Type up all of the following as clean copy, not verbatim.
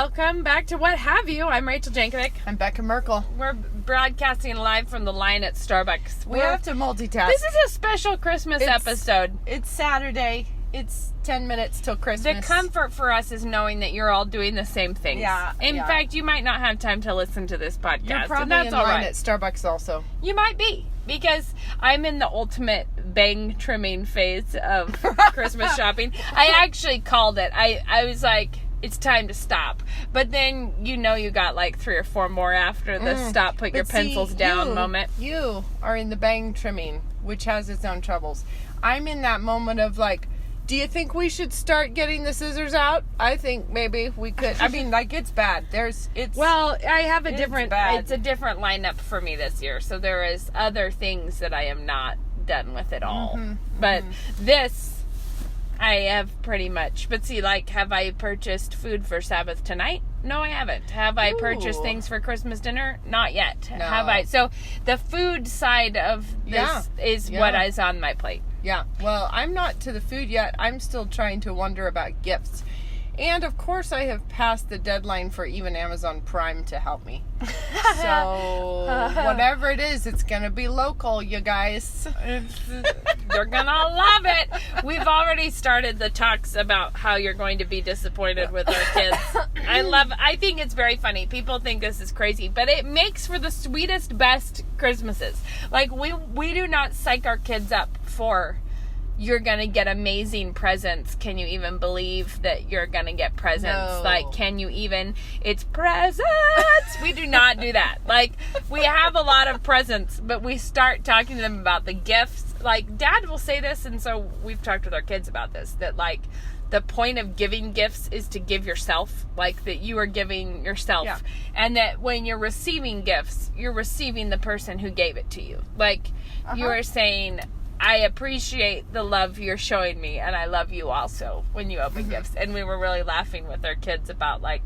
Welcome back to What Have You. I'm Rachel Jankovic. I'm Becca Merkel. We're broadcasting live from the line at Starbucks. We have to multitask. This is a special Christmas episode. It's Saturday. It's 10 minutes till Christmas. The comfort for us is knowing that you're all doing the same things. Yeah. In fact, you might not have time to listen to this podcast. You're probably and that's in all line right. at Starbucks also. You might be, because I'm in the ultimate bang trimming phase of Christmas shopping. I actually called it. I was like, it's time to stop. But then you got like 3 or 4 more after the stop, put your pencils down moment. You are in the bang trimming, which has its own troubles. I'm in that moment of like, do you think we should start getting the scissors out? I think maybe we could. I mean, like, it's bad. Well, I have it's bad. it's a different lineup for me this year. So there is other things that I am not done with at all. But this I have pretty much. But see, like, have I purchased food for Sabbath tonight? No, I haven't. Have I purchased things for Christmas dinner? Not yet. No. Have I? So the food side of this is what is on my plate. Yeah. Well, I'm not to the food yet. I'm still trying to wonder about gifts. And, of course, I have passed the deadline for even Amazon Prime to help me. So, whatever it is, it's going to be local, you guys. You're going to love it. We've already started the talks about how you're going to be disappointed with our kids. I think it's very funny. People think this is crazy, but it makes for the sweetest, best Christmases. Like, we do not psych our kids up for, you're going to get amazing presents. Can you even believe that you're going to get presents? No. Like, can you even, it's presents. We do not do that. Like, we have a lot of presents, but we start talking to them about the gifts. Like, Dad will say this, and so we've talked with our kids about this, that, like, the point of giving gifts is to give yourself, like, that you are giving yourself. Yeah. And that when you're receiving gifts, you're receiving the person who gave it to you. Like, you are saying, I appreciate the love you're showing me, and I love you also when you open gifts. And we were really laughing with our kids about, like,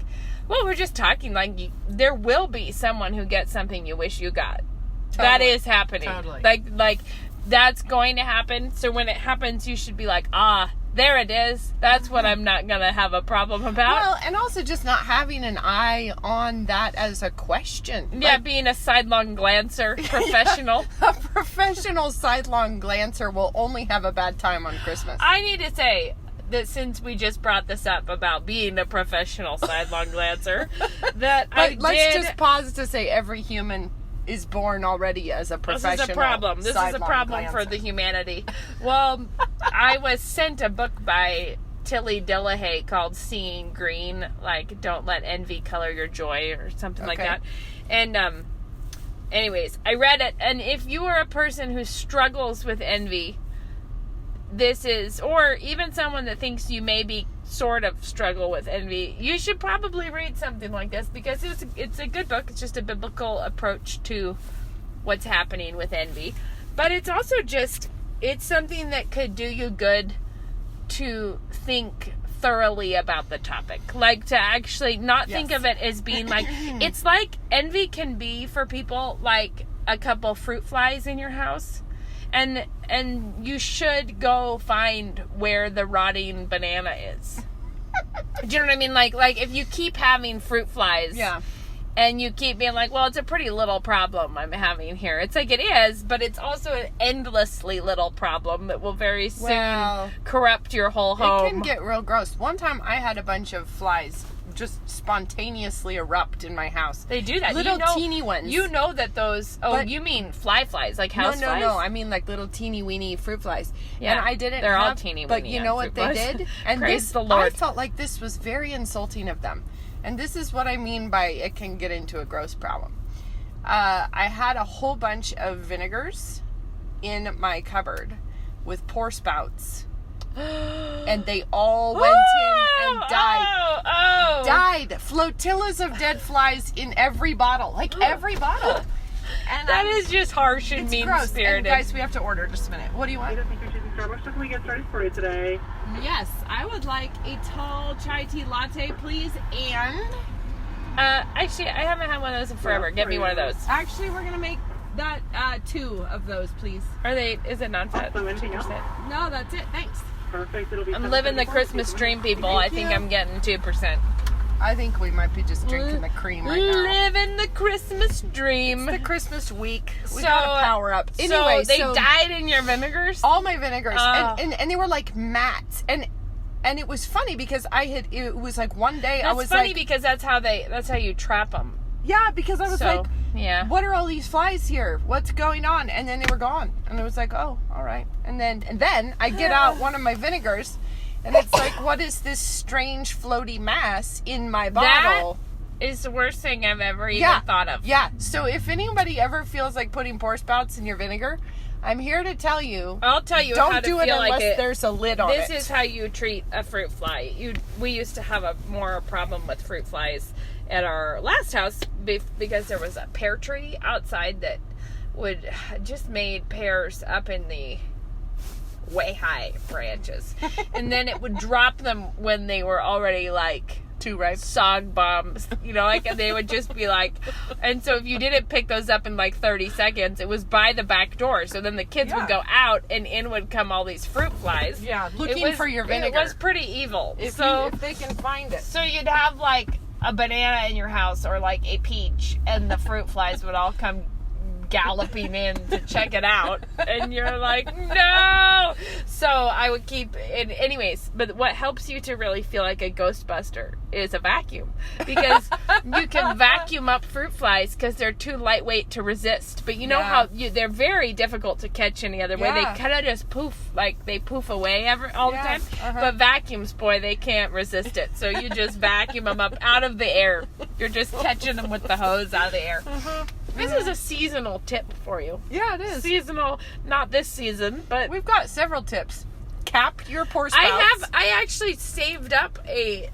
well, we're just talking, like, there will be someone who gets something you wish you got. Totally. That is happening. Totally. Like, that's going to happen. So when it happens, you should be like, there it is. That's what I'm not going to have a problem about. Well, and also just not having an eye on that as a question. Yeah, Like, being a sidelong glancer, professional. a professional sidelong glancer will only have a bad time on Christmas. I need to say that since we just brought this up about being a professional sidelong glancer, that Let's just pause to say every human is born already as a professional. This is a problem. This is a problem for the humanity. Well, I was sent a book by Tilly Dillahay called Seeing Green, like, don't let envy color your joy, or something like that. And anyways, I read it, and if you are a person who struggles with envy, this is, or even someone that thinks you maybe sort of struggle with envy, you should probably read something like this, because it's a good book. It's just a biblical approach to what's happening with envy. But it's also just, it's something that could do you good to think thoroughly about the topic. Like, to actually not think of it as being like, it's like envy can be for people like a couple fruit flies in your house. And you should go find where the rotting banana is. Do you know what I mean? Like if you keep having fruit flies, and you keep being like, well, it's a pretty little problem I'm having here. It's like, it is, but it's also an endlessly little problem that will very soon corrupt your whole home. It can get real gross. One time I had a bunch of flies just spontaneously erupt in my house. They do that. Little teeny ones. You know that those, you mean flies, like house flies? No. I mean like little teeny weeny fruit flies. Yeah. And I didn't They're all teeny weeny. But you know what they did? And Praise the Lord. I felt like this was very insulting of them. And this is what I mean by it can get into a gross problem. I had a whole bunch of vinegars in my cupboard with pour spouts. And they all went in and died. Died. Flotillas of dead flies in every bottle. Like, every bottle. And that is just harsh and mean-spirited. And guys, we have to order. Just a minute. What do you want? Starbucks, can we get started for you today? Yes, I would like a tall chai tea latte, please, and actually, I haven't had one of those in forever. Get me one of those. Actually, we're gonna make that 2 of those, please. Are they? Is it non-fat? Awesome. Anything else? No, that's it. Thanks. Perfect. It'll be I'm living the Christmas dream, people. I think I'm getting 2%. I think we might be just drinking the cream right now. Living the Christmas dream. It's the Christmas week. We So, gotta power up. Anyway, so they dyed in your vinegars? all my vinegars, Oh. and they were like matte, and it was funny because it was like one day That's I was funny like, because that's how you trap them. yeah, because I was So, like, yeah. what are all these flies here? What's going on? And then they were gone, and I was like, oh, all right. And then I get out one of my vinegars, and it's like, what is this strange floaty mass in my bottle? That is the worst thing I've ever even thought of. Yeah. So if anybody ever feels like putting pour spouts in your vinegar, I'm here to tell you. I'll tell you how Don't to do it feel unless like it. there's a lid on it. This is how you treat a fruit fly. We used to have a more problem with fruit flies at our last house because there was a pear tree outside that would just made pears up in the way high branches. And then it would drop them when they were already like too ripe. sog bombs, like, and they would just be like, and so if you didn't pick those up in like 30 seconds, it was by the back door. So then the kids would go out and in would come all these fruit flies. Yeah, looking for your vinegar. It was pretty evil. If they can find it. So you'd have like a banana in your house or like a peach, and the fruit flies would all come galloping in to check it out, and you're like, no. So I would keep it anyways. But what helps you to really feel like a Ghostbuster is a vacuum, because you can vacuum up fruit flies because they're too lightweight to resist. But you know how they're very difficult to catch any other way. They kind of just poof, like they poof away all the time. But vacuums, boy, they can't resist it. So you just vacuum them up out of the air. You're just catching them with the hose out of the air. This is a seasonal tip for you. Yeah, it is. Seasonal, not this season, but We've got several tips. Cap your pour spouts. I actually saved up a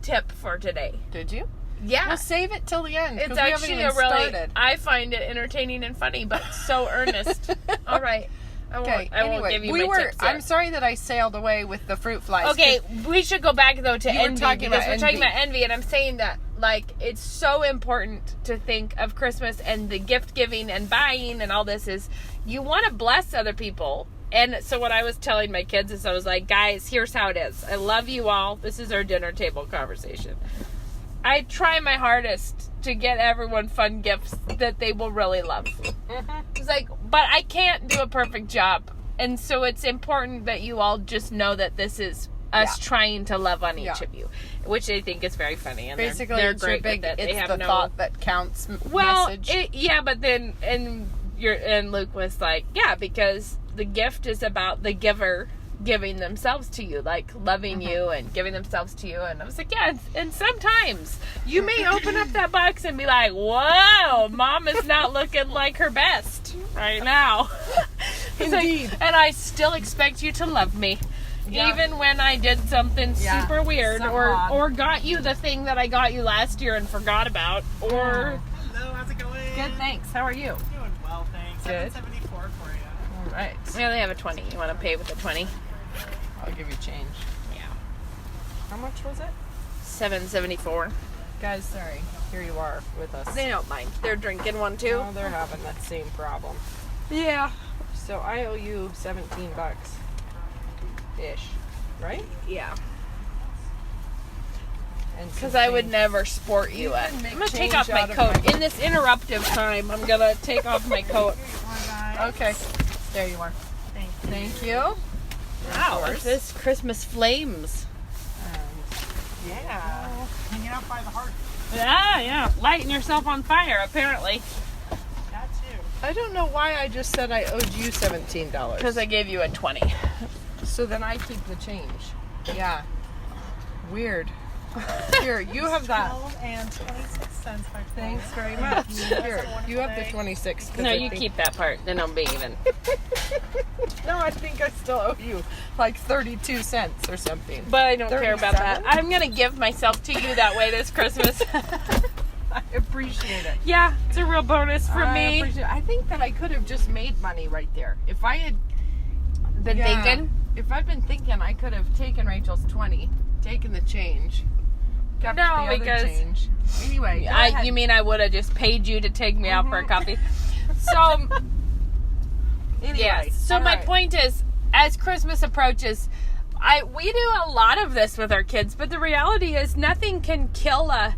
tip for today. Did you? Yeah. We'll save it till the end. 'cause It's we haven't actually even a really, started. I find it entertaining and funny, but so earnest. All right. I won't give you my tips yet. I'm sorry that I sailed away with the fruit flies. Okay, we should go back though to You were envy, talking because about we're talking envy. about envy, and I'm saying that like it's so important to think of Christmas and the gift giving and buying and all this is you want to bless other people. And so what I was telling my kids is I was like, guys, here's how it is. I love you all. This is our dinner table conversation. I try my hardest to get everyone fun gifts that they will really love. It's like, but I can't do a perfect job. And so it's important that you all just know that this is us trying to love on each of you, which I think is very funny. And Basically, they're it's your great big, with it. it's They have the no thought that counts message. but then and Luke was like, yeah, because the gift is about the giver giving themselves to you, like loving you and giving themselves to you. And I was like, yeah, and sometimes you may open up that box and be like, whoa, mom is not looking like her best right now. Indeed. Like, and I still expect you to love me. Yeah. Even when I did something super weird so or odd. got you the thing that I got you last year and forgot about, or Hello, how's it going? Good, thanks. How are you? Doing well, thanks. Good. 774 for you. All right. we only have a 20. You want to pay with a 20? I'll give you change. Yeah. How much was it? $7.74. Guys, sorry. Here you are with us. They don't mind. They're drinking one too. Oh, they're having that same problem. Yeah. So I owe you $17 ish, right? Yeah. And Because I would never sport you. can make I'm gonna take change off my out of coat my- in this interruptive time. I'm gonna take off my coat. Okay. There you are. Thank you. Wow, what's this Christmas flames? Yeah. Hanging out by the heart. Yeah, lighting yourself on fire. Apparently, That too. I don't know why I just said I owed you $17. because I gave you a 20. So then I keep the change. Yeah. Weird. Here, you have that. $12.26 by Thanks very much. Here, you have the 26. 'cause No, I you think- keep that part. Then I'll be even. No, I think I still owe you like 32 cents or something. But I don't care about that. 37? I'm gonna give myself to you that way this Christmas. I appreciate it. Yeah, it's a real bonus for me. Appreciate it. I think that I could have just made money right there. If I had Been thinking? If I'd been thinking, I could have taken Rachel's 20, taken the change, kept No, the other because- change. Anyway, go ahead. You mean I would have just paid you to take me out for a coffee? So, Anyway, yes. So all my right. point is, as Christmas approaches, We do a lot of this with our kids, but the reality is nothing can kill a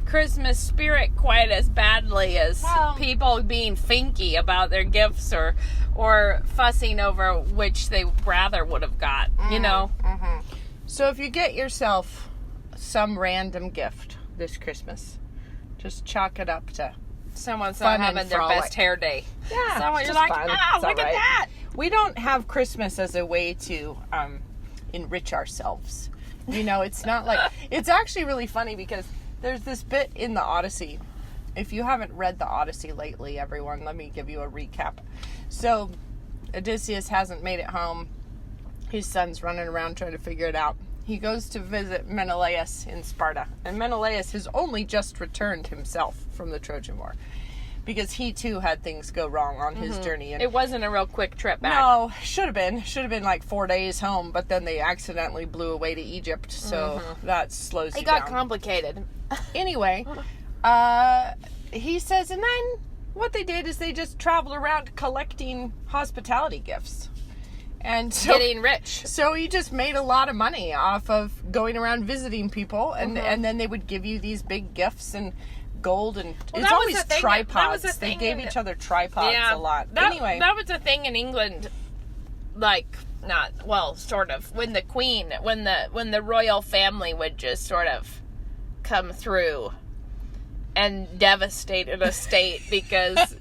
Christmas spirit quite as badly as people being finky about their gifts or fussing over which they rather would have got, you know? Mm-hmm. So if you get yourself some random gift this Christmas, just chalk it up to Someone's fun not and having their frolic. best hair day. Yeah, Someone, it's you're just like, fun. ah, It's all look at right. that. We don't have Christmas as a way to enrich ourselves. You know, it's not like... It's actually really funny because there's this bit in the Odyssey. If you haven't read the Odyssey lately, everyone, let me give you a recap. So, Odysseus hasn't made it home. His son's running around trying to figure it out. He goes to visit Menelaus in Sparta. And Menelaus has only just returned himself from the Trojan War. Because he too had things go wrong on his journey. And It wasn't a real quick trip back. no, should have been. Should have been like 4 days home, but then they accidentally blew away to Egypt, so that slows you It got down. complicated. Anyway, he says, and then what they did is they just traveled around collecting hospitality gifts. And so, Getting rich. so he just made a lot of money off of going around visiting people, and then they would give you these big gifts and gold, and Well, it's that was always the thing- tripods. that was the They thing gave in- each other tripods a lot. That, Anyway, that was a thing in England, like, not, well, sort of, when the queen, when the royal family would just sort of come through and devastate an estate because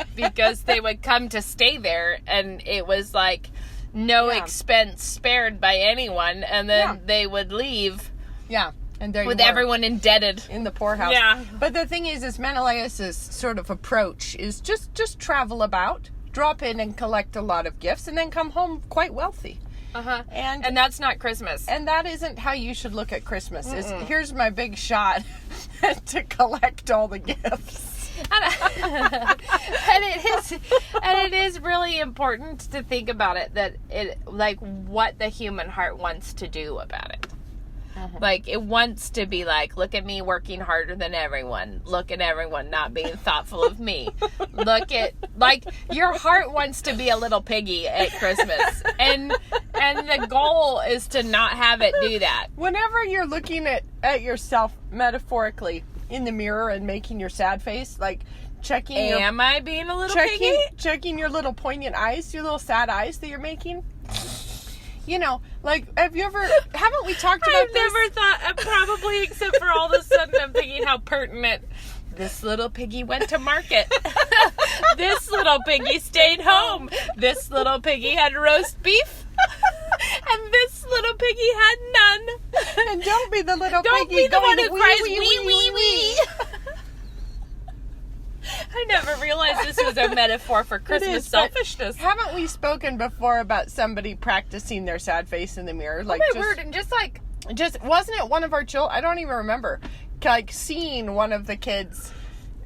they would come to stay there, and it was like no Yeah. expense spared by anyone, and then Yeah. they would leave yeah, and there with you were. everyone indebted. In the poorhouse. Yeah. But the thing is Menelaus's sort of approach is just travel about, drop in and collect a lot of gifts, and then come home quite wealthy. Uh-huh. And And that's not Christmas. and that isn't how you should look at Christmas. Is here's my big shot to collect all the gifts. and it is really important to think about it, that it, like, what the human heart wants to do about it. Like, it wants to be like, look at me working harder than everyone. Look at everyone not being thoughtful of me. Look at, like, your heart wants to be a little piggy at Christmas. And the goal is to not have it do that. Whenever you're looking at yourself metaphorically in the mirror and making your sad face, like checking your Am I being a little piggy? checking your little poignant eyes, your little sad eyes that you're making. You know, like, haven't we talked about I've never thought, probably, except for all of a sudden I'm thinking how pertinent. This little piggy went to market. This little piggy stayed home. This little piggy had roast beef. And this little piggy had none. And don't be the little Don't piggy be the one going who wee, cries wee, wee, wee, wee. I never realized this was a metaphor for Christmas is, but selfishness. Haven't we spoken before about somebody practicing their sad face in the mirror? Like, Oh my word, and just like, just wasn't it one of our children? I don't even remember. Like, seeing one of the kids,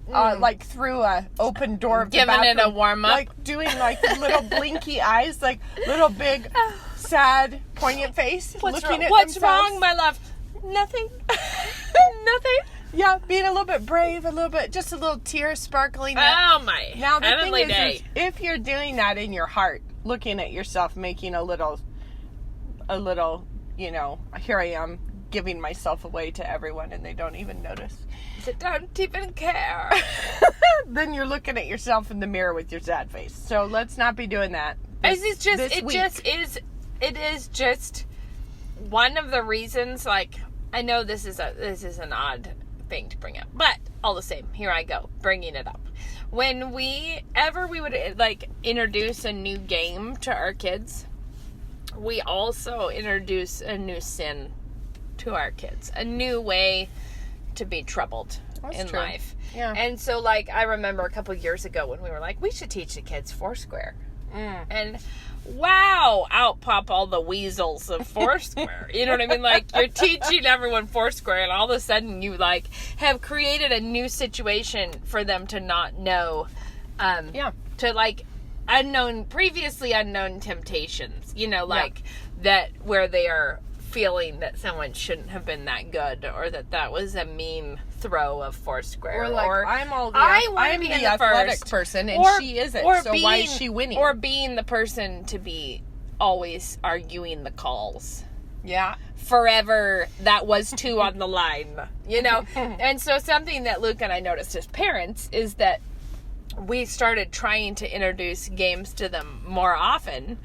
like, through a open door of the Giving it a bathroom, warm up. like doing like little blinky eyes, like little big, sad, poignant face, What's looking wrong? at What's themselves. wrong, my love? Nothing. Nothing. Yeah, being a little bit brave, a little bit, just a little tear sparkling. Oh my Now the heavenly thing day. is, if you're doing that in your heart, looking at yourself, making a little, you know, here I am giving myself away to everyone, and they don't even notice. They don't even care. Then you're looking at yourself in the mirror with your sad face. So let's not be doing that. It is just one of the reasons. Like, I know this is an odd thing to bring up, but all the same, here I go bringing it up. When we would like introduce a new game to our kids, we also introduce a new sin to our kids, a new way to be troubled in true. life. Yeah. And so, like, I remember a couple years ago when we were like, we should teach the kids Foursquare. And wow, out pop all the weasels of Foursquare. You know what I mean? Like, you're teaching everyone Foursquare, and all of a sudden you, like, have created a new situation for them to not know. To, like, previously unknown temptations. You know, like, that where they are feeling that someone shouldn't have been that good, or that was a mean throw of Foursquare, Or like, I'm I'm the athletic person, and she isn't. So why is she winning? Or being the person to be always arguing the calls. Yeah. forever that was 2 on the line, you know? And so something that Luke and I noticed as parents is that we started trying to introduce games to them more often,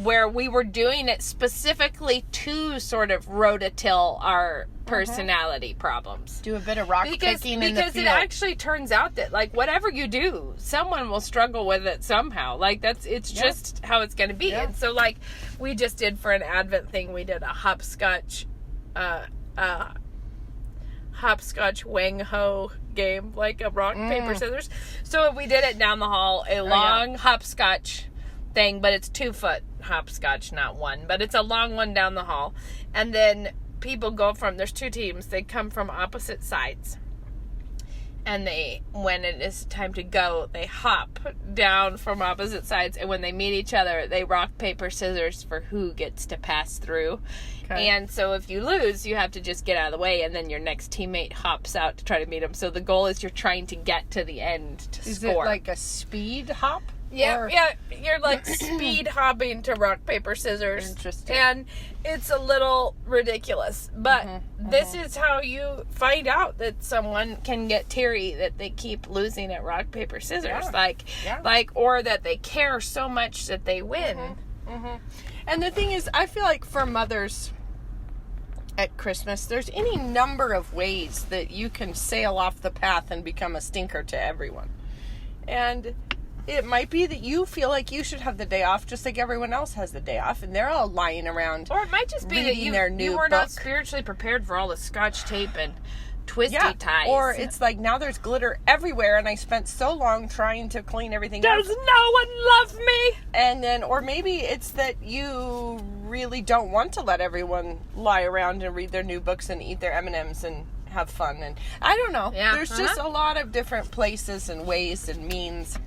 where we were doing it specifically to sort of rototill our personality problems. Do a bit of rock picking in the Because it field. actually turns out that, like, whatever you do, someone will struggle with it somehow. Like, it's just how it's going to be. Yeah. And so, like, we just did for an Advent thing, we did a hopscotch wang ho game, like a rock, paper, scissors. So we did it down the hall, a long hopscotch thing, but it's 2 foot hopscotch, not one, but it's a long one down the hall. And then people go there's 2 teams, they come from opposite sides. And when it is time to go, they hop down from opposite sides. And when they meet each other, they rock, paper, scissors for who gets to pass through. Okay. And so if you lose, you have to just get out of the way. And then your next teammate hops out to try to meet them. So the goal is you're trying to get to the end to Is score. it like a speed hop? Yeah, Or- yeah. You're like speed hopping to rock, paper, scissors. Interesting. And it's a little ridiculous. But this is how you find out that someone can get teary, that they keep losing at rock, paper, scissors. Yeah. Or that they care so much that they win. And the thing is, I feel like for mothers at Christmas, there's any number of ways that you can sail off the path and become a stinker to everyone. And it might be that you feel like you should have the day off just like everyone else has the day off, and they're all lying around. Or it might just be that reading their new you were not book. spiritually prepared for all the scotch tape and twisty ties. Or it's like now there's glitter everywhere, and I spent so long trying to clean everything up. does no one love me? And then, or maybe it's that you really don't want to let everyone lie around and read their new books and eat their M&Ms and have fun. And I don't know. Yeah, There's just a lot of different places and ways and means.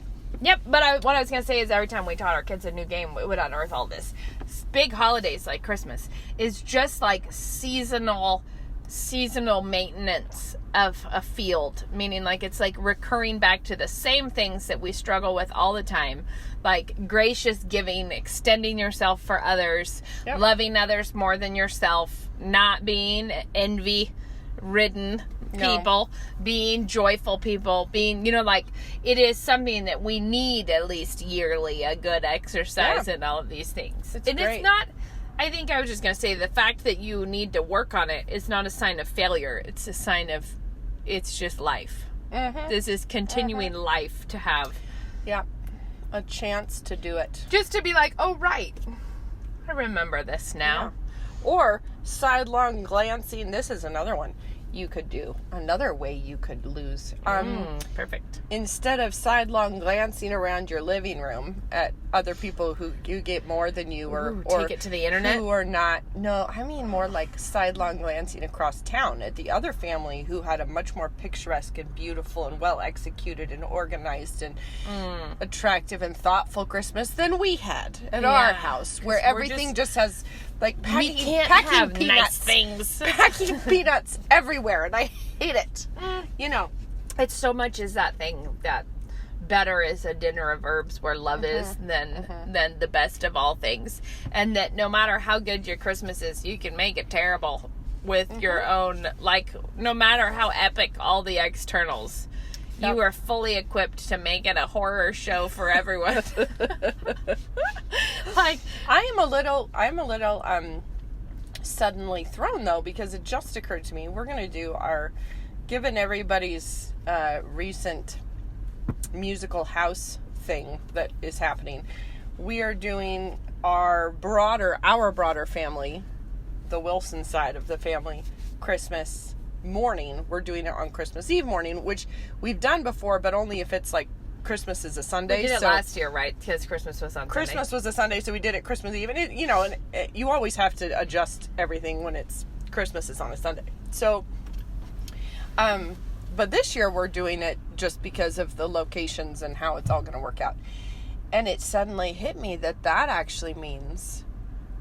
Yep, but what I was going to say is every time we taught our kids a new game, we would unearth all this. Big holidays like Christmas is just like seasonal maintenance of a field, meaning like it's like recurring back to the same things that we struggle with all the time, like gracious giving, extending yourself for others, Yep. loving others more than yourself, not being envy ridden people, being joyful people, being, like, it is something that we need at least yearly, a good exercise in all of these things. It's and great. it's not, I think I was just going to say, the fact that you need to work on it is not a sign of failure. It's a sign of, it's just life. This is continuing life to have. Yeah. A chance to do it. Just to be like, oh, right. I remember this now. Or sidelong glancing. This is another one you could do. Another way you could lose. Perfect. Instead of sidelong glancing around your living room at other people who you get more than you, or take it to the internet? who are not. No, I mean more like sidelong glancing across town at the other family who had a much more picturesque and beautiful and well executed and organized and attractive and thoughtful Christmas than we had at our house, where 'cause we're everything just has like We can't packing have peanuts. nice things. Packing peanuts everywhere, and I hate it. It's so much is that thing that better is a dinner of herbs where love is than the best of all things. And that no matter how good your Christmas is, you can make it terrible with your own, like, no matter how epic all the externals, you are fully equipped to make it a horror show for everyone. Like, I'm a little suddenly thrown though, because it just occurred to me we're going to do given everybody's recent musical house thing that is happening, we are doing our broader family, the Wilson side of the family, Christmas morning. We're doing it on Christmas Eve morning, which we've done before, but only if it's like Christmas is a Sunday. we did it last year, right? Because Christmas was on Christmas Sunday. was a Sunday, so we did it Christmas Eve. And, you always have to adjust everything when it's Christmas is on a Sunday. So, but this year we're doing it just because of the locations and how it's all going to work out. And it suddenly hit me that actually means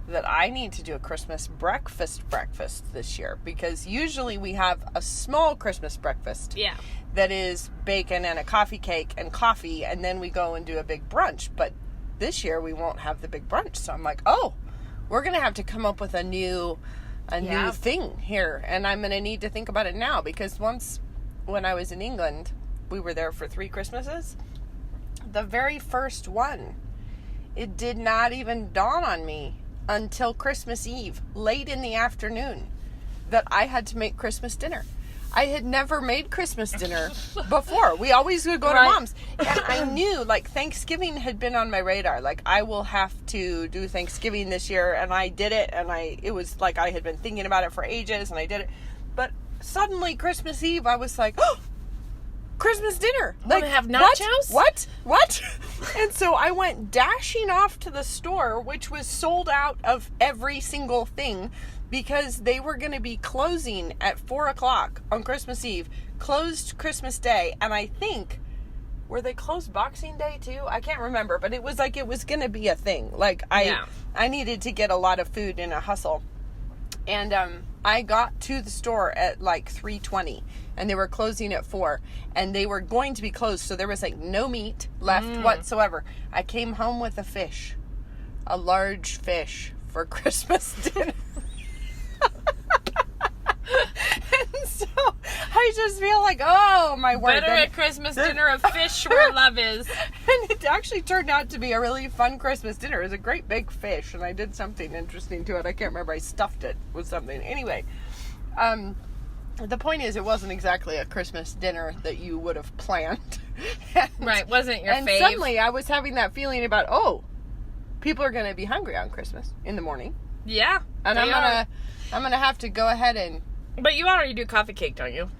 that I need to do a Christmas breakfast this year, because usually we have a small Christmas breakfast. Yeah. That is bacon and a coffee cake and coffee, and then we go and do a big brunch. But this year we won't have the big brunch. So I'm like, we're going to have to come up with a new thing here. And I'm going to need to think about it now, because once when I was in England, we were there for 3 Christmases. The very first one, it did not even dawn on me until Christmas Eve, late in the afternoon, that I had to make Christmas dinner. I had never made Christmas dinner before. We always would go to Mom's. And I knew, like, Thanksgiving had been on my radar. Like, I will have to do Thanksgiving this year. And I did it. And it was like I had been thinking about it for ages. And I did it. But suddenly, Christmas Eve, I was like, oh, Christmas dinner. Like, have nachos? What? And so I went dashing off to the store, which was sold out of every single thing, because they were going to be closing at 4 o'clock on Christmas Eve, closed Christmas Day, and I think, were they closed Boxing Day too? I can't remember, but it was like it was going to be a thing. Like, I needed to get a lot of food in a hustle. And I got to the store at like 3:20, and they were closing at 4, and they were going to be closed, so there was like no meat left whatsoever. I came home with a large fish for Christmas dinner. And so I just feel like, oh my word. Better a Christmas dinner of fish where love is. And it actually turned out to be a really fun Christmas dinner. It was a great big fish, and I did something interesting to it. I can't remember. I stuffed it with something. Anyway, the point is, it wasn't exactly a Christmas dinner that you would have planned. Right, wasn't your and fave. Suddenly I was having that feeling about, oh, people are going to be hungry on Christmas in the morning. Yeah. And I'm gonna have to go ahead and... But you already do coffee cake, don't you?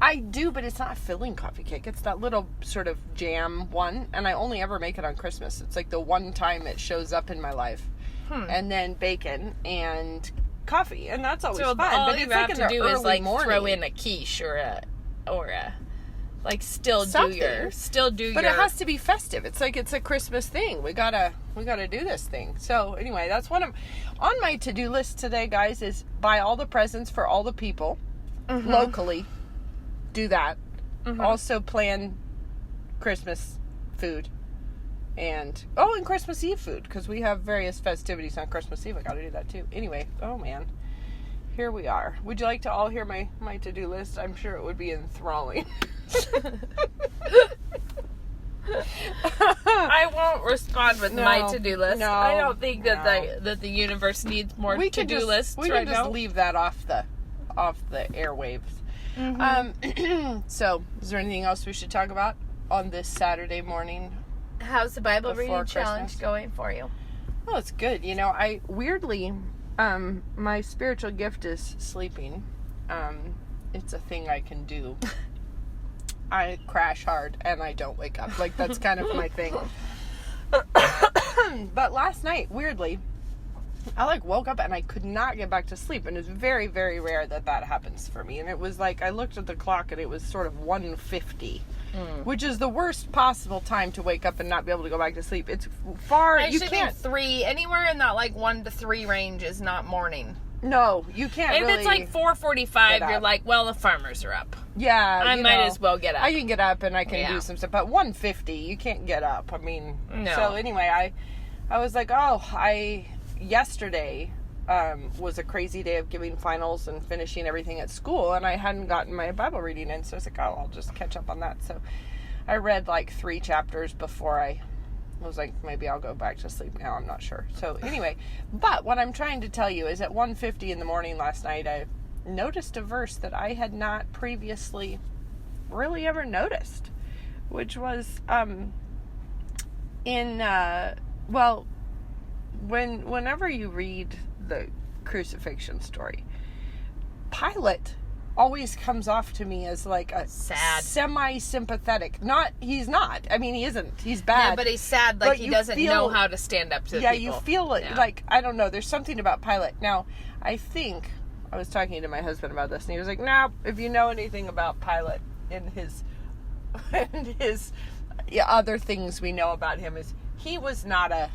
I do, but it's not a filling coffee cake. It's that little sort of jam one, and I only ever make it on Christmas. It's like the one time it shows up in my life. And then bacon and coffee, and that's always fun. All but you it's have like to do is like morning. throw in a quiche or a like still Something. But it has to be festive. It's like it's a Christmas thing. We gotta do this thing. So anyway, that's on my to-do list today, guys, is buy all the presents for all the people locally. Do that. Also plan Christmas food. And Christmas Eve food, because we have various festivities on Christmas Eve. I gotta do that too. Anyway, oh man. Here we are. Would you like to all hear my to-do list? I'm sure it would be enthralling. I won't respond with my to-do list. No, I don't think that the universe needs more to-do lists right now. We can just leave that off the airwaves. So, is there anything else we should talk about on this Saturday morning? How's the Bible reading Christmas challenge going for you? Oh, it's good. You know, I weirdly, my spiritual gift is sleeping. It's a thing I can do. I crash hard and I don't wake up. Like, that's kind of my thing. But last night, weirdly, I woke up and I could not get back to sleep, and it's very, very rare that happens for me. And it was like, I looked at the clock and it was sort of 1:50, which is the worst possible time to wake up and not be able to go back to sleep. It's far. You can't 3 anywhere in that 1 to 3 range is not morning. No, you can't. If really it's like 4:45, you're like, well, the farmers are up. Yeah, I might as well get up. I can get up and I can do some stuff, but 1:50, you can't get up. I mean, no. So anyway, I was like, yesterday was a crazy day of giving finals and finishing everything at school, and I hadn't gotten my Bible reading in, so I was like, I'll just catch up on that. So I read 3 chapters before I was like, maybe I'll go back to sleep now. I'm not sure. So anyway, but what I'm trying to tell you is at 1:50 in the morning last night, I noticed a verse that I had not previously really ever noticed, which was whenever you read the crucifixion story, Pilate always comes off to me as like a sad, semi-sympathetic. He's not. I mean, he isn't. He's bad. Yeah, but he's sad. Like, he doesn't know how to stand up to people. Yeah, you feel like, I don't know. There's something about Pilate. Now, I think I was talking to my husband about this, and he was like, "No, if you know anything about Pilate and his other things we know about him, is he was not a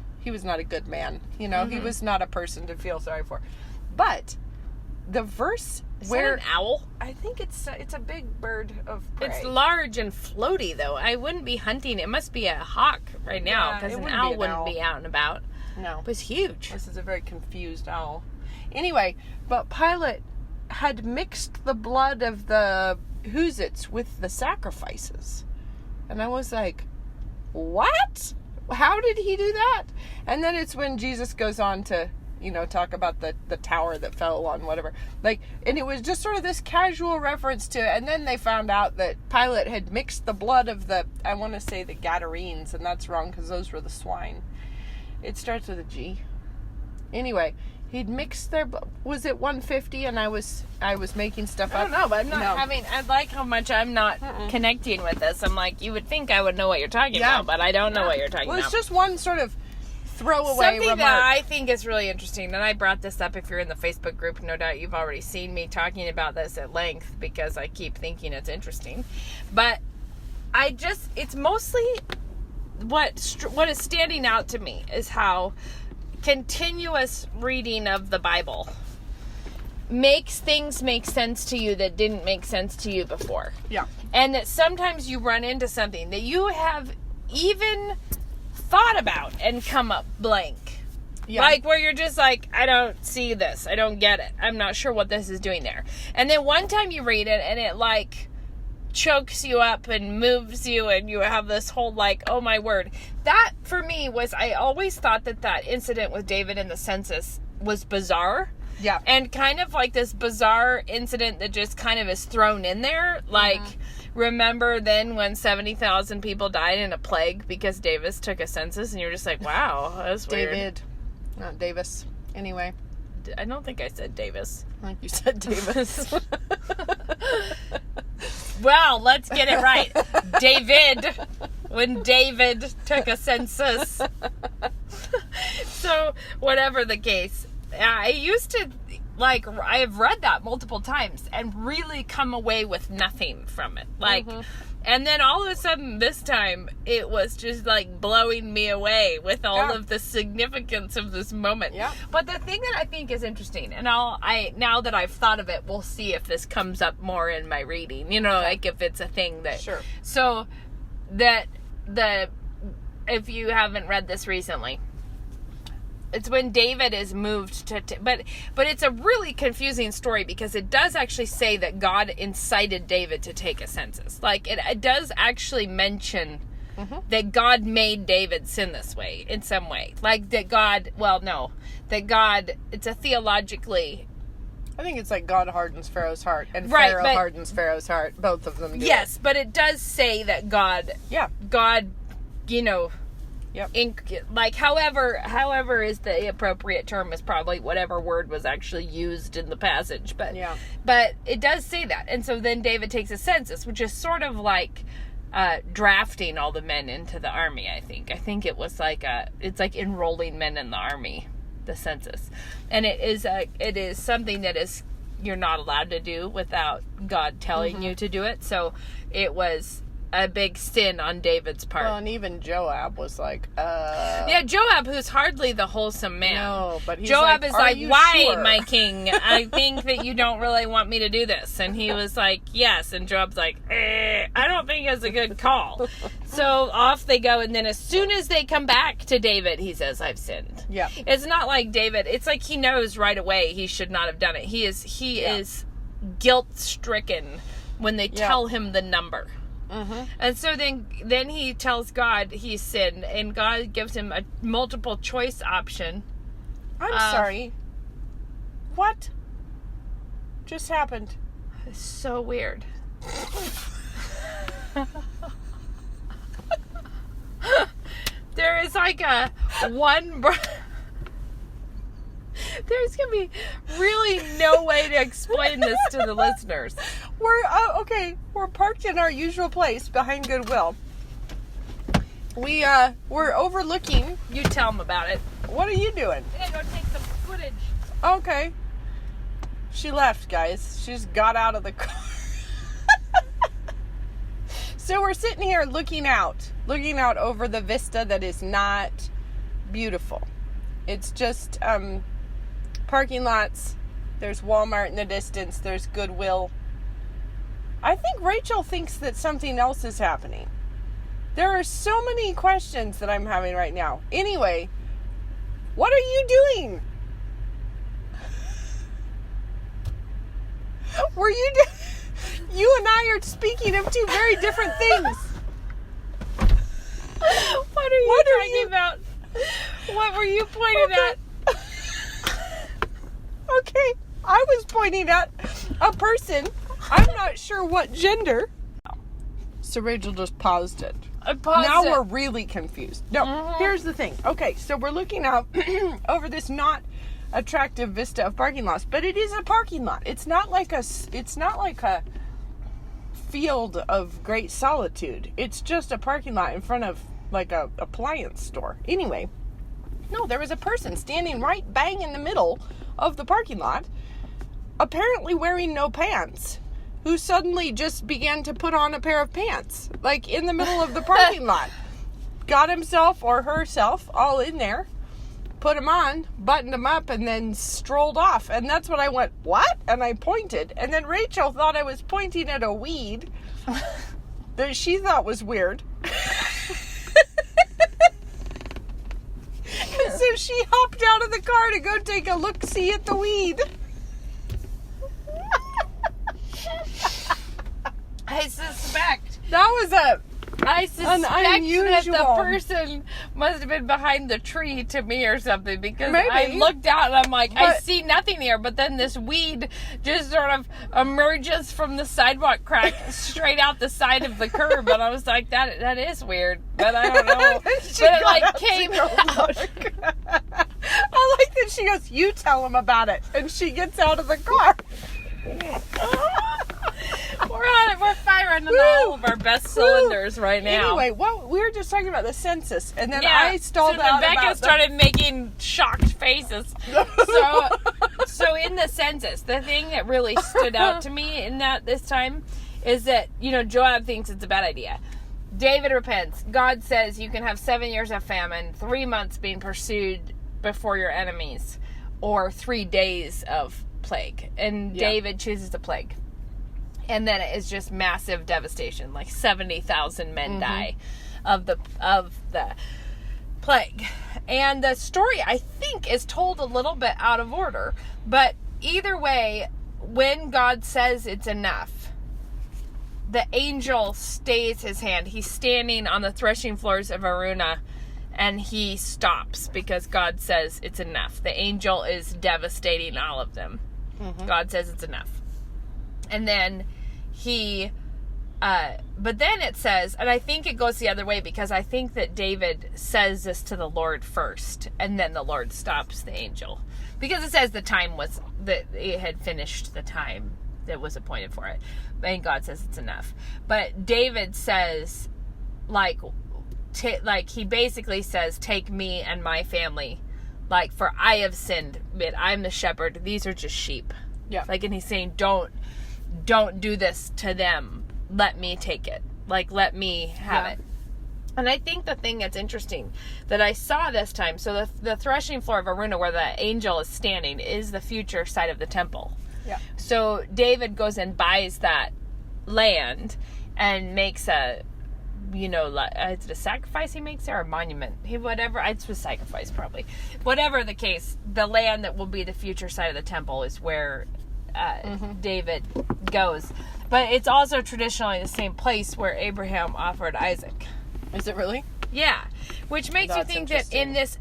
good man. You know, he was not a person to feel sorry for." But the verse Is that an owl? I think it's a big bird of prey. It's large and floaty, though. I wouldn't be hunting. It must be a hawk right now, because an owl wouldn't be out and about. No. It was huge. This is a very confused owl. Anyway, but Pilate had mixed the blood of the Huzits with the sacrifices. And I was like, what? How did he do that? And then it's when Jesus goes on to, talk about the tower that fell on whatever. And it was just sort of this casual reference to, and then they found out that Pilate had mixed the blood of I want to say the Gadarenes, and that's wrong because those were the swine. It starts with a G. Anyway, he'd mixed was it 150 and I was making stuff up? I don't know, but I'm not No. I like how much I'm not connecting with this. I'm like, you would think I would know what you're talking about, but I don't know what you're talking Well, about. it's just one sort of throwaway Something remark. that I think is really interesting, and I brought this up if you're in the Facebook group, no doubt you've already seen me talking about this at length because I keep thinking it's interesting. But it's mostly what is standing out to me is how continuous reading of the Bible makes things make sense to you that didn't make sense to you before. Yeah. And that sometimes you run into something that you have even thought about and come up blank. Yeah. Like where you're just like, I don't see this. I don't get it. I'm not sure what this is doing there. And then one time you read it and it like chokes you up and moves you and you have this whole like, oh my word. That for me I always thought that incident with David and the census was bizarre. Yeah. And kind of like this bizarre incident that just kind of is thrown in there. Like, remember then when 70,000 people died in a plague because Davis took a census and you're just like, wow, that's weird. David. Not Davis. Anyway. I don't think I said Davis. I think you said Davis. Well, let's get it right. David. When David took a census. So, whatever the case. I used to, I have read that multiple times and really come away with nothing from it. And then all of a sudden this time, it was just blowing me away with all of the significance of this moment. Yeah. But the thing that I think is interesting, and now that I've thought of it, we'll see if this comes up more in my reading, if it's a thing that. Sure. So, if you haven't read this recently, it's when David is moved but it's a really confusing story because it does actually say that God incited David to take a census. It does actually mention that God made David sin this way in some way. It's a theologically. I think it's like God hardens Pharaoh's heart and Right, Pharaoh but- hardens Pharaoh's heart. Both of them do. Yes, but it does say that God, Yeah. Yep. However is the appropriate term is probably whatever word was actually used in the passage. But Yeah. but it does say that. And so then David takes a census, which is sort of like drafting all the men into the army, I think. I think it was it's like enrolling men in the army, the census. And it is something that you're not allowed to do without God telling you to do it. So it was a big sin on David's part. Well, and even Joab was like, Yeah, Joab, who's hardly the wholesome man. No, but he's Joab like, is "Are like, you why, sure?" my king? I think that you don't really want me to do this. And he was like, yes. And Joab's like, I don't think it's a good call. So off they go. And then as soon as they come back to David, he says, I've sinned. Yeah. It's not like David. It's like he knows right away he should not have done it. He is guilt-stricken when they tell him the number. And so then he tells God he's sinned, and God gives him a multiple choice option. I'm sorry. What just happened? It's so weird. There is there's gonna be really no way to explain this to the listeners. We're parked in our usual place behind Goodwill. We're overlooking. You tell them about it. What are you doing? I'm gonna go take some footage. Okay. She left, guys. She just got out of the car. So we're sitting here looking out over the vista that is not beautiful. It's just parking lots. There's Walmart in the distance. There's Goodwill. I think Rachel thinks that something else is happening. There are so many questions that I'm having right now. Anyway, What are you doing? You and I are speaking of two very different things. What are you talking about? What were you pointing at? Okay, I was pointing at a person. I'm not sure what gender. So Rachel just paused it. I paused Now it. we're really confused. No, here's the thing. Okay, so we're looking out over this not attractive vista of parking lots, but it is a parking lot. It's not like a field of great solitude. It's just a parking lot in front of like a appliance store. Anyway, no, there was a person standing right bang in the middle of the parking lot, apparently wearing no pants, who suddenly just began to put on a pair of pants, like in the middle of the parking lot. Got himself or herself all in there, put them on, buttoned them up, and then strolled off. And that's when I went, what? And I pointed. And then Rachel thought I was pointing at a weed that she thought was weird. And so she hopped out of the car to go take a look-see at the weed. I suspect That was that unusual. the person must have been behind the tree to me or something, because Maybe. I looked out and I'm like, I But- see nothing here, but then this weed just sort of emerges from the sidewalk crack straight out the side of the curb, and I was like, that is weird, but I don't know. But She it got like up to came go out. look. I like that she goes, you tell him about it. And she gets out of the car. We're firing on all of our best cylinders right now. Anyway, we were just talking about the census, and then Yeah, I stalled so out Rebecca about started making shocked faces. So in the census, the thing that really stood out to me in that this time is that, Joab thinks it's a bad idea. David repents. God says you can have 7 years of famine, 3 months being pursued before your enemies, or 3 days of plague. And Yeah. David chooses the plague. And then it is just massive devastation. Like 70,000 men die of the plague. And the story, I think, is told a little bit out of order. But either way, when God says it's enough, the angel stays his hand. He's standing on the threshing floors of Aruna, and he stops because God says it's enough. The angel is devastating all of them. God says it's enough. And then but then it says, and I think it goes the other way, because I think that David says this to the Lord first, and then the Lord stops the angel. Because it says the time was, that it had finished the time that was appointed for it. And God says it's enough. But David says, he basically says, take me and my family, for I have sinned, but I'm the shepherd, these are just sheep. Yeah. And he's saying, don't do this to them. Let me take it. Let me have it. And I think the thing that's interesting that I saw this time, so the threshing floor of Aruna where the angel is standing is the future side of the temple. Yeah. So David goes and buys that land and makes is it a sacrifice he makes there, or a monument? It's a sacrifice probably. Whatever the case, the land that will be the future side of the temple is where David goes. But it's also traditionally the same place where Abraham offered Isaac. Is it really? Yeah. Which makes you That's think that interesting. in this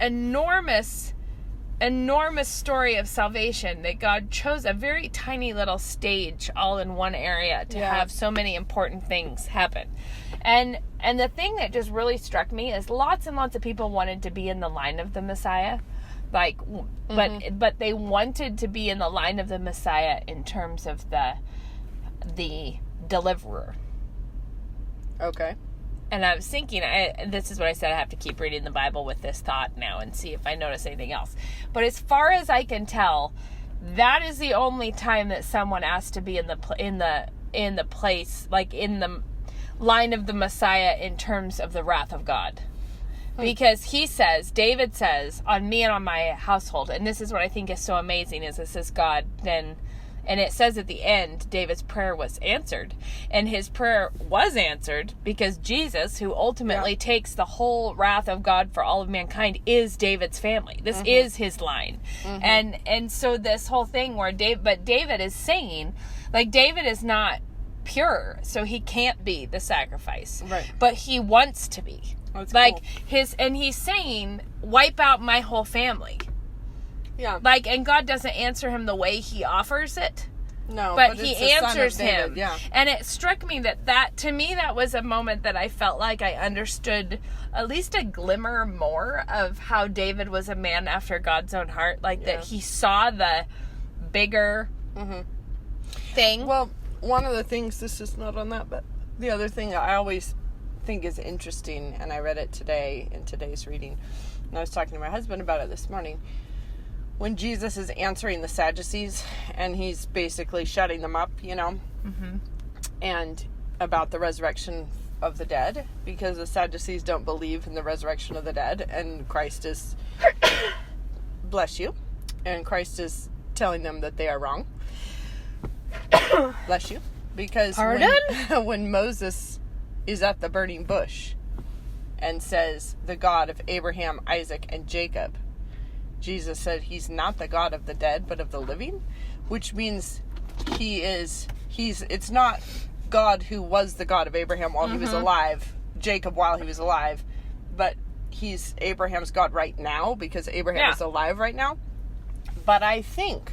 enormous story of salvation, that God chose a very tiny little stage all in one area to have so many important things happen. And the thing that just really struck me is lots and lots of people wanted to be in the line of the Messiah. But they wanted to be in the line of the Messiah in terms of the deliverer. Okay. And I was thinking, this is what I said, I have to keep reading the Bible with this thought now and see if I notice anything else. But as far as I can tell, that is the only time that someone asked to be in the place, in the line of the Messiah in terms of the wrath of God. Because David says, on me and on my household, and this is what I think is so amazing, is this is God then And it says at the end, David's prayer was answered. And his prayer was answered because Jesus, who ultimately takes the whole wrath of God for all of mankind, is David's family. This is his line. And so this whole thing where David is saying, like, David is not pure, so he can't be the sacrifice. Right. But he wants to be. That's like cool. And he's saying, wipe out my whole family. Yeah. Like, and God doesn't answer him the way he offers it. No, But it's he the son of answers David, him. Yeah. And it struck me that to me, that was a moment that I felt like I understood at least a glimmer more of how David was a man after God's own heart. Like, that he saw the bigger thing. Well, one of the things, this is not on that, but the other thing I always think is interesting, and I read it today in today's reading, and I was talking to my husband about it this morning, when Jesus is answering the Sadducees, and he's basically shutting them up, you know, and about the resurrection of the dead, because the Sadducees don't believe in the resurrection of the dead, and Christ is, bless you, and Christ is telling them that they are wrong. Bless you. Because when Moses is at the burning bush and says, the God of Abraham, Isaac, and Jacob, Jesus said he's not the God of the dead, but of the living, which means it's not God who was the God of Abraham while he was alive, Jacob while he was alive, but he's Abraham's God right now because Abraham is alive right now. But I think,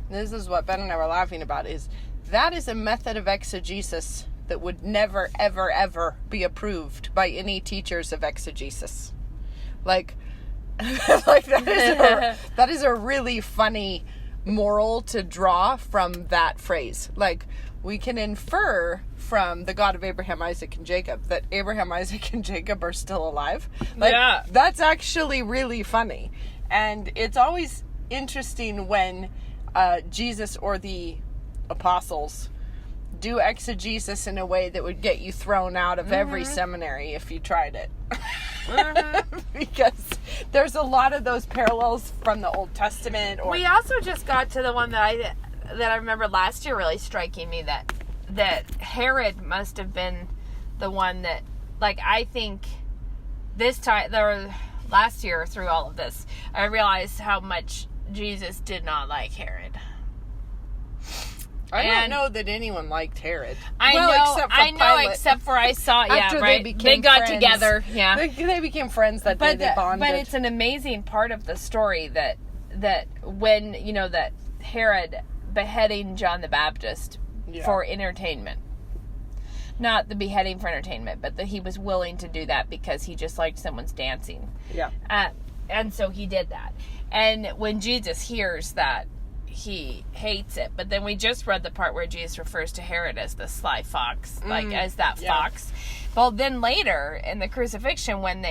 this is what Ben and I were laughing about, is that is a method of exegesis that would never, ever, ever be approved by any teachers of exegesis. Like that is a really funny moral to draw from that phrase. Like, we can infer from the God of Abraham, Isaac, and Jacob that Abraham, Isaac, and Jacob are still alive. Like, that's actually really funny. And it's always interesting when Jesus or the apostles do exegesis in a way that would get you thrown out of every seminary if you tried it. Because there's a lot of those parallels from the Old Testament. We also just got to the one that I remember last year really striking me, that Herod must have been the one that, like, I think this time, last year through all of this, I realized how much Jesus did not like Herod. I don't know that anyone liked Herod. I know, except for I saw, After right? They got friends. Together, They became friends that day, they bonded. But it's an amazing part of the story that when, you know, that Herod beheading John the Baptist for entertainment. Not the beheading for entertainment, but that he was willing to do that because he just liked someone's dancing. Yeah. And so he did that. And when Jesus hears that, he hates it. But then we just read the part where Jesus refers to Herod as the sly fox, like as that fox. Well, then later in the crucifixion, when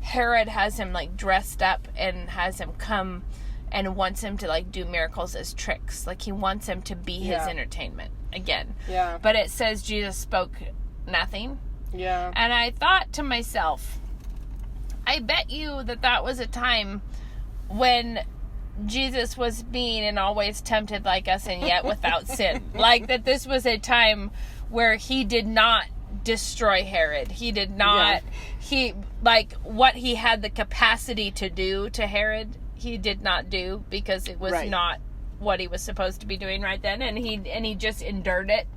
Herod has him like dressed up and has him come and wants him to like do miracles as tricks, like he wants him to be his entertainment again. Yeah. But it says Jesus spoke nothing. Yeah. And I thought to myself, I bet you that was a time when Jesus was being and always tempted like us and yet without sin. Like that this was a time where he did not destroy Herod. He did not, what he had the capacity to do to Herod, he did not do because it was not what he was supposed to be doing right then. And he just endured it.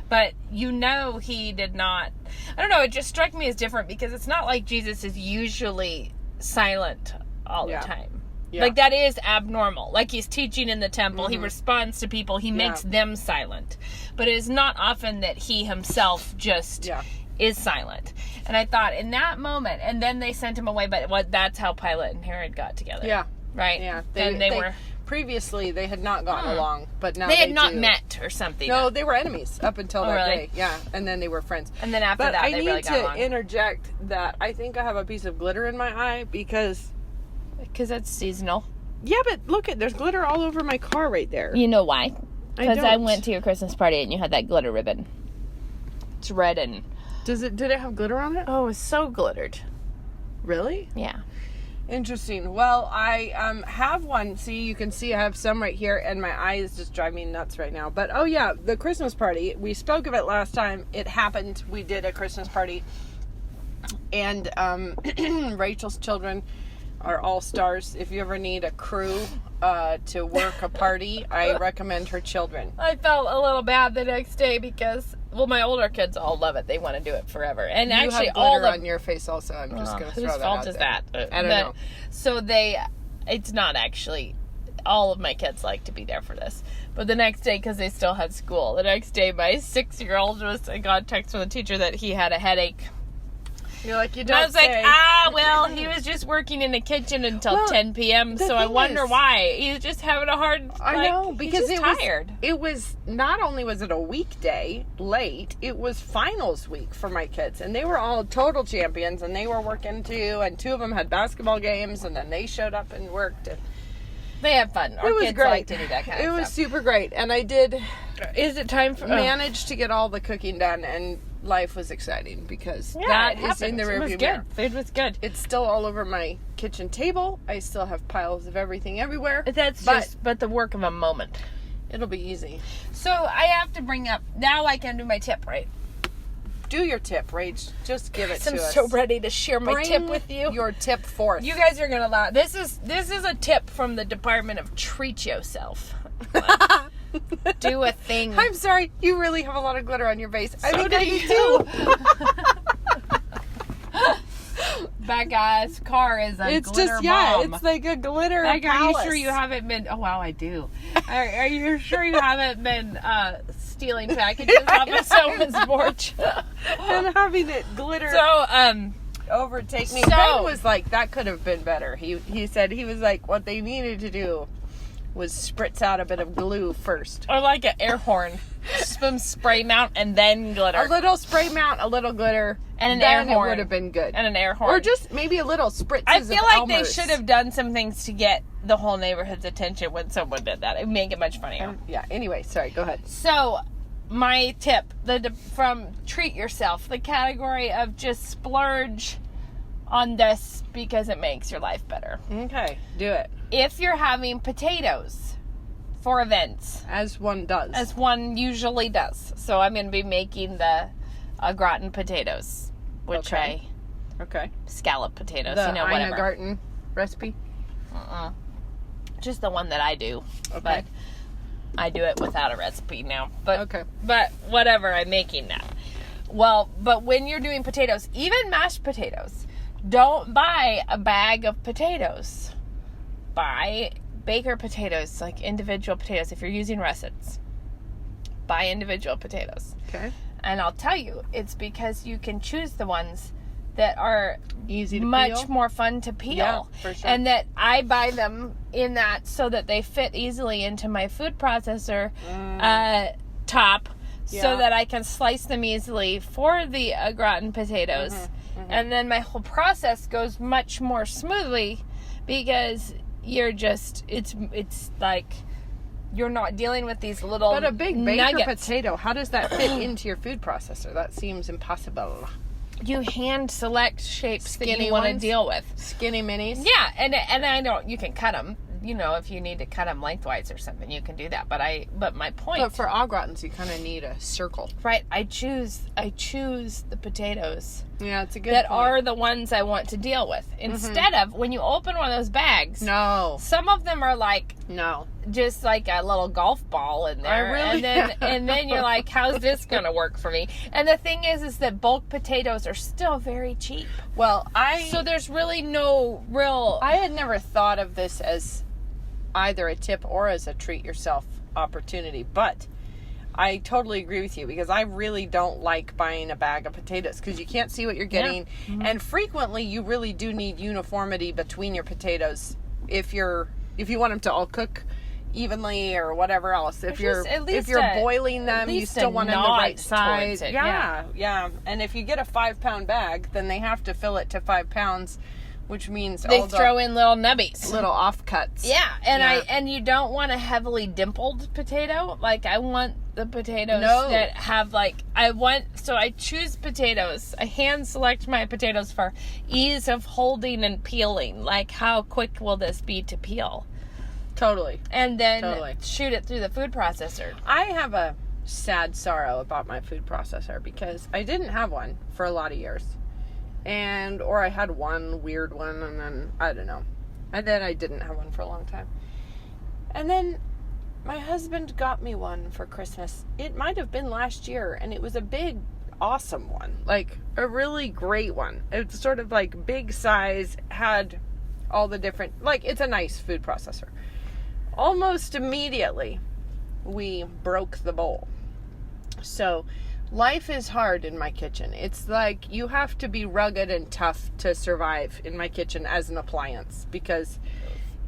But he did not, I don't know, it just struck me as different because it's not like Jesus is usually silent all the time. Yeah. Like, that is abnormal. Like, he's teaching in the temple. He responds to people. He makes them silent. But it is not often that he himself just is silent. And I thought, in that moment, and then they sent him away, but that's how Pilate and Herod got together. Yeah. Right? Yeah. They were... Previously, they had not gotten along, but now they had not met or something. No, they were enemies up until that day. Yeah, and then they were friends. And then after that, they really got along. I need to interject that I think I have a piece of glitter in my eye because that's seasonal. Yeah, but look, there's glitter all over my car right there. You know why? Because I went to your Christmas party and you had that glitter ribbon. It's red and... Did it have glitter on it? Oh, it was so glittered. Really? Yeah. Interesting. Well, I have one. See, you can see I have some right here, and my eye is just driving me nuts right now. But, oh yeah, the Christmas party. We spoke of it last time. It happened. We did a Christmas party. And Rachel's children are all stars. If you ever need a crew to work a party, I recommend her children. I felt a little bad the next day because, well, my older kids all love it. They want to do it forever. And You actually, have all glitter the on your face also. I'm just going to throw whose that fault out is there. that? I don't know. So it's not actually. All of my kids like to be there for this. But the next day, because they still had school, the next day my 6-year-old got a text from the teacher that he had a headache. You're like, you And don't I was say. like, well, he was just working in the kitchen until Well, 10 p.m., the so I thing wonder is- why. He's just having a hard, I know, because he's it just tired. it was, not only was it a weekday late, it was finals week for my kids. And they were all total champions, and they were working too, and 2 of them had basketball games, and then they showed up and worked. And They have fun. Our it was kids great. like to do that kind It of was stuff. super great. And I did Is it time for... manage to get all the cooking done, and life was exciting because Yeah, that it is in the happens. It was rearview mirror. good. Food was good. It's still all over my kitchen table. I still have piles of everything everywhere. But the work of a moment. It'll be easy. So I have to bring up, now I can do my tip, right? Do your tip, Rach. Just give it I'm to us. so ready to share my Bring tip with you. your tip forth. You guys are gonna laugh. This is a tip from the Department of Treat Yourself. Do a thing. I'm sorry. You really have a lot of glitter on your face. I So think do I you. Becca's car is a It's glitter just bomb. it's like a glitter Like, are you palace. sure you haven't been? Oh wow, I do. Are you sure you haven't been stealing packages off of someone's porch? and having it glitter So overtake me? so- Ben was like, that could have been better. He said he was like, what they needed to do was spritz out a bit of glue first. or like an air horn, some spray mount and then glitter, A little spray mount, a little glitter, and an then air horn it would have been good. and an air horn. Or just maybe a little spritzes I feel of like they Elmer's. should have done some things to get the whole neighborhood's attention when someone did that. It would make it much funnier. Yeah, anyway, sorry, go ahead. So, my tip, from Treat Yourself, the category of just splurge on this because it makes your life better. Okay, do it. If you're having potatoes for events, As one does. as one usually does. So, I'm going to be making the gratin potatoes, which Okay. Okay. scallop potatoes, The whatever. Ina Garten recipe. Just the one that I do. Okay. But I do it without a recipe now. But Okay. But whatever, I'm making that. Well, but when you're doing potatoes, even mashed potatoes, don't buy a bag of potatoes. Buy baker potatoes, like individual potatoes. If you're using russets, buy individual potatoes. Okay. And I'll tell you, it's because you can choose the ones that are Easy to much peel. more fun to peel. Yeah, for sure. And that I buy them in that so that they fit easily into my food processor top Yeah. so that I can slice them easily for the gratin potatoes. Mm-hmm. And then my whole process goes much more smoothly because you're just, it's like you're not dealing with these little But a big baker nuggets. potato, how does that fit into your food processor? That seems impossible. You hand select shapes that Skinny you want to ones? deal with. Skinny minis? Yeah, and I know you can cut them. You know, if you need to cut them lengthwise or something, you can do that. But my point, But for au gratins, you kind of need a circle. right? I choose the potatoes Yeah, it's a good that point. are the ones I want to deal with. Instead of when you open one of those bags, No. some of them are like No. just like a little golf ball in there, really- and then you're like, how's this gonna work for me? And the thing is that bulk potatoes are still very cheap, Well, so there's really no real. I had never thought of this as either a tip or as a treat yourself opportunity, but I totally agree with you because I really don't like buying a bag of potatoes because you can't see what you're getting, and frequently you really do need uniformity between your potatoes if you want them to all cook evenly or whatever else. If you're just at least boiling them, you least still a want them the nod right towards size. it, Yeah. And if you get a 5-pound bag, then they have to fill it to 5 pounds which means They all the throw in little nubbies. little offcuts. Yeah, and Yeah. and you don't want a heavily dimpled potato. Like, I want the potatoes No. that have so I choose potatoes. I hand select my potatoes for ease of holding and peeling. Like, how quick will this be to peel? Totally. And then Totally. shoot it through the food processor. I have a sad sorrow about my food processor because I didn't have one for a lot of years. Or I had one weird one, and then, I don't know. And then I didn't have one for a long time. And then my husband got me one for Christmas. It might have been last year, and it was a big, awesome one. Like, a really great one. It's sort of like big size, had all the different, like, it's a nice food processor. Almost immediately, we broke the bowl. So, life is hard in my kitchen. It's like you have to be rugged and tough to survive in my kitchen as an appliance because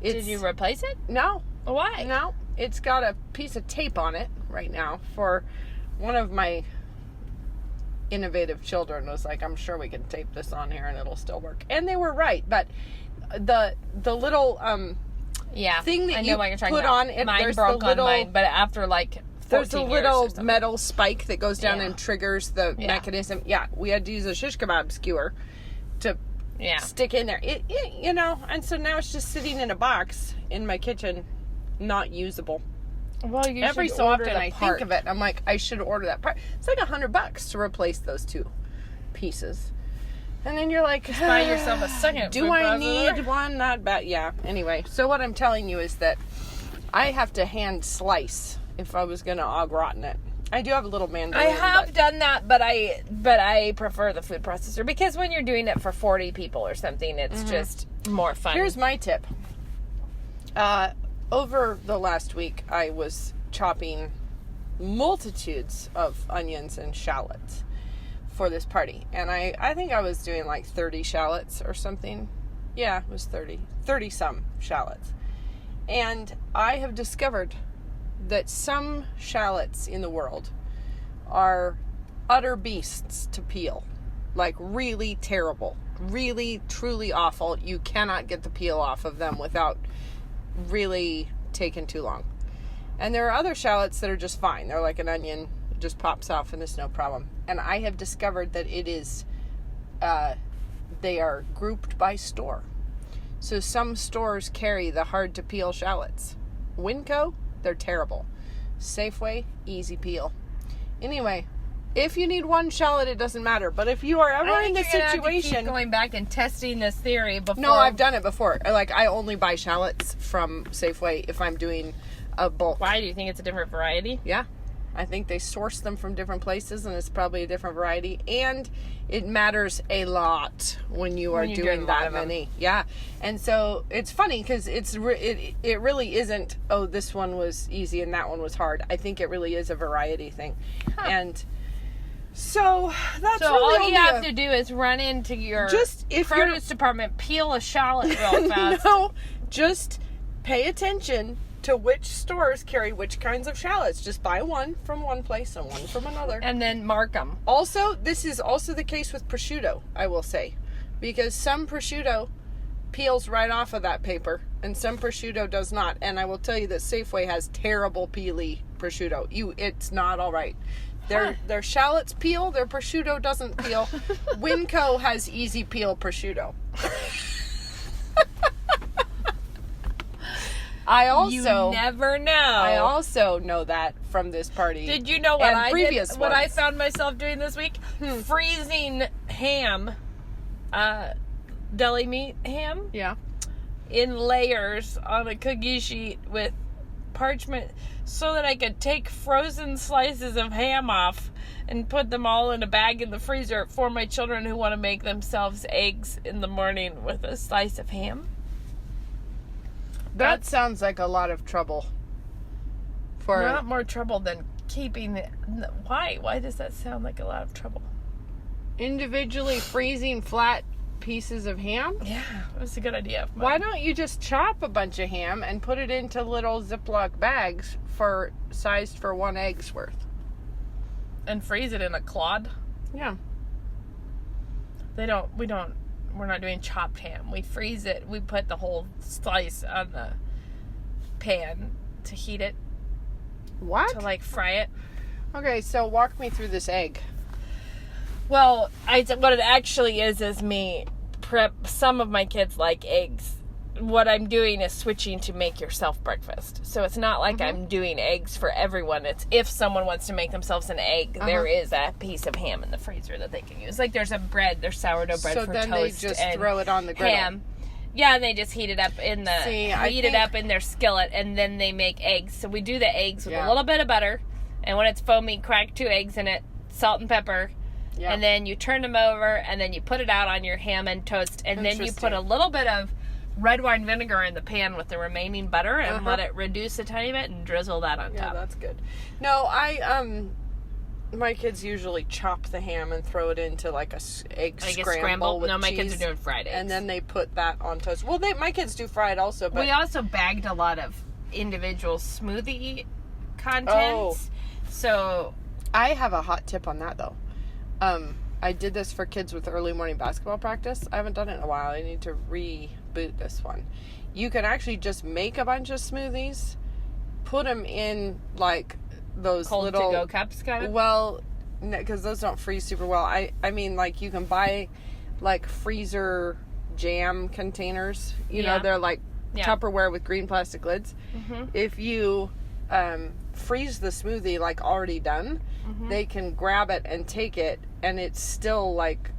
it's... Did you replace it? No. Why? No. It's got a piece of tape on it right now for one of my innovative children was like, I'm sure we can tape this on here and it'll still work. And they were right, but the little thing that I know you what you're talking put about. on it, Mine there's broke the little... on mine, but after like 14 There's a years little or something. metal spike that goes down Yeah. and triggers the mechanism. Yeah, we had to use a shish kebab skewer to stick in there. It, and so now it's just sitting in a box in my kitchen, not usable. Well, you Every should so order often the I part. think of it, I'm like, I should order that part. It's like $100 to replace those two pieces. And then you're like, Buy yourself a second. do food I processor. need one? Not bad. Yeah. Anyway, so what I'm telling you is that I have to hand slice if I was going to au gratin it. I do have a little mandolin. I have done that, but I prefer the food processor because when you're doing it for 40 people or something, it's just more fun. Here's my tip. Over the last week, I was chopping multitudes of onions and shallots for this party. And I think I was doing like 30 shallots or something. Yeah, it was 30 some shallots. And I have discovered that some shallots in the world are utter beasts to peel. Like really terrible. Really, truly awful. You cannot get the peel off of them without really taking too long. And there are other shallots that are just fine. They're like an onion. It just pops off and it's no problem. And I have discovered that it is, they are grouped by store. So some stores carry the hard to peel shallots. Winco, they're terrible. Safeway, easy peel. Anyway, if you need one shallot, it doesn't matter. But if you are ever in the situation, going back and testing this theory before. no, I've done it before. Like I only buy shallots from Safeway if I'm doing a bulk. Why do you think it's a different variety? Yeah, I think they source them from different places, and it's probably a different variety. And it matters a lot when you are doing a lot that of them. many. Yeah, and so it's funny because it really isn't. Oh, this one was easy and that one was hard. I think it really is a variety thing, and. So that's So really all you only have to do is run into your Just if you're- produce department, peel a shallot real fast. No, just pay attention to which stores carry which kinds of shallots. Just buy one from one place and one from another. And then mark them. Also, this is also the case with prosciutto, I will say. Because some prosciutto peels right off of that paper and some prosciutto does not. And I will tell you that Safeway has terrible peely prosciutto. It's not all right. Their shallots peel, their prosciutto doesn't peel. Winco has easy peel prosciutto. You never know. I also know that from this party. Did you know what and I previous did? What I ones. found myself doing this week? Freezing ham, deli meat ham, Yeah. in layers on a cookie sheet with parchment so that I could take frozen slices of ham off and put them all in a bag in the freezer for my children who want to make themselves eggs in the morning with a slice of ham. That sounds like a lot of trouble. Not more trouble than keeping it. Why? Why does that sound like a lot of trouble? individually freezing flat pieces of ham? Yeah, it was a good idea. Why don't you just chop a bunch of ham and put it into little Ziploc bags sized for 1 egg's worth? And freeze it in a clod? Yeah. We don't we're not doing chopped ham. We freeze it. We put the whole slice on the pan to heat it, What? to like fry it. Okay, so walk me through this egg. Well, what it actually is me prep. Some of my kids like eggs. What I'm doing is switching to make yourself breakfast. So it's not like I'm doing eggs for everyone. It's if someone wants to make themselves an egg, there is a piece of ham in the freezer that they can use. Like there's sourdough bread So for then toast they just and throw it on the griddle. ham. Yeah, and they just heat it up in the it up in their skillet, and then they make eggs. So we do the eggs with a little bit of butter, and when it's foamy, crack 2 eggs in it, salt and pepper. Yeah. And then you turn them over, and then you put it out on your ham and toast, and then you put a little bit of red wine vinegar in the pan with the remaining butter and let it reduce a tiny bit and drizzle that on top. Yeah, that's good. No, my kids usually chop the ham and throw it into like a egg scramble with No, my cheese, kids are doing fried eggs. and then they put that on toast. Well, my kids do fried also, but we also bagged a lot of individual smoothie contents. So I have a hot tip on that though. I did this for kids with early morning basketball practice. I haven't done it in a while. I need to reboot this one. You can actually just make a bunch of smoothies, put them in like those cold little to-go cups kind of? Well, because those don't freeze super well. I mean, like you can buy like freezer jam containers. You know, they're like Tupperware with green plastic lids. If you freeze the smoothie like already done, they can grab it and take it, and it's still like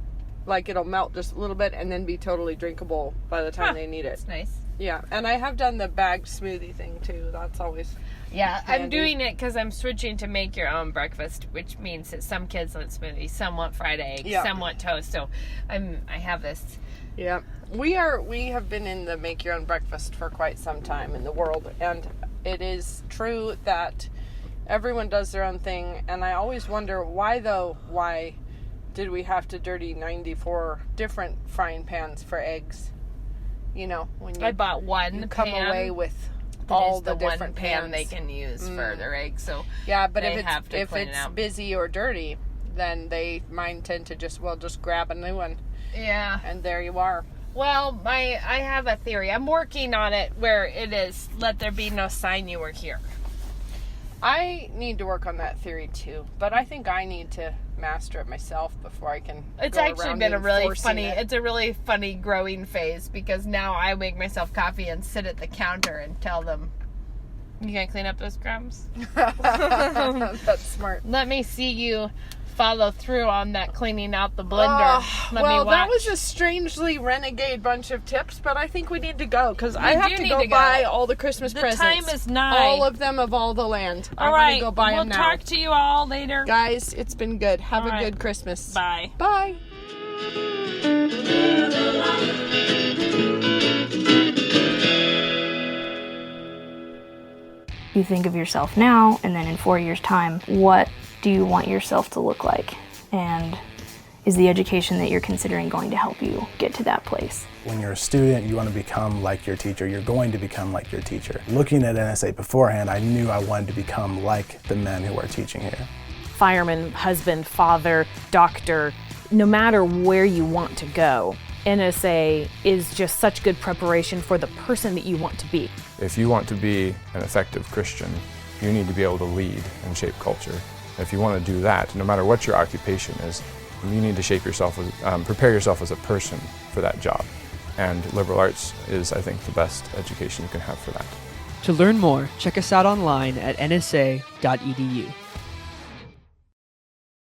it'll melt just a little bit and then be totally drinkable by the time they need it. That's nice. Yeah, and I have done the bagged smoothie thing too. That's always handy. I'm doing it because I'm switching to make your own breakfast, which means that some kids want smoothies, some want fried eggs, some want toast. So I have this. Yeah, we have been in the make your own breakfast for quite some time in the world, and it is true that everyone does their own thing, and I always wonder why did we have to dirty 94 different frying pans for eggs? You know, when I bought one you come pan away with that all is the different one pan pans they can use for their eggs. So yeah, but they if it's busy or dirty, then mine tend to just grab a new one. Yeah. And there you are. Well, I have a theory. I'm working on it where it is, let there be no sign you were here. I need to work on that theory too, but I think I need to master it myself before I can. It's actually been a really funny growing phase, because now I make myself coffee and sit at the counter and tell them, you gonna clean up those crumbs? That's smart. Let me see you follow through on that cleaning out the blender. That was a strangely renegade bunch of tips, but I think we need to go because I have to go buy all the Christmas presents. The time is nigh. All of them of all the land. All I'm right, gonna go buy them now. We'll talk to you all later. Guys, it's been good. Have a good Christmas. Bye. Bye. You think of yourself now, and then in 4 years' time, what do you want yourself to look like? And is the education that you're considering going to help you get to that place? When you're a student, you want to become like your teacher. You're going to become like your teacher. Looking at NSA beforehand, I knew I wanted to become like the men who are teaching here. Fireman, husband, father, doctor, no matter where you want to go, NSA is just such good preparation for the person that you want to be. If you want to be an effective Christian, you need to be able to lead and shape culture. If you want to do that, no matter what your occupation is, you need to shape yourself, prepare yourself as a person for that job. And liberal arts is, I think, the best education you can have for that. To learn more, check us out online at nsa.edu.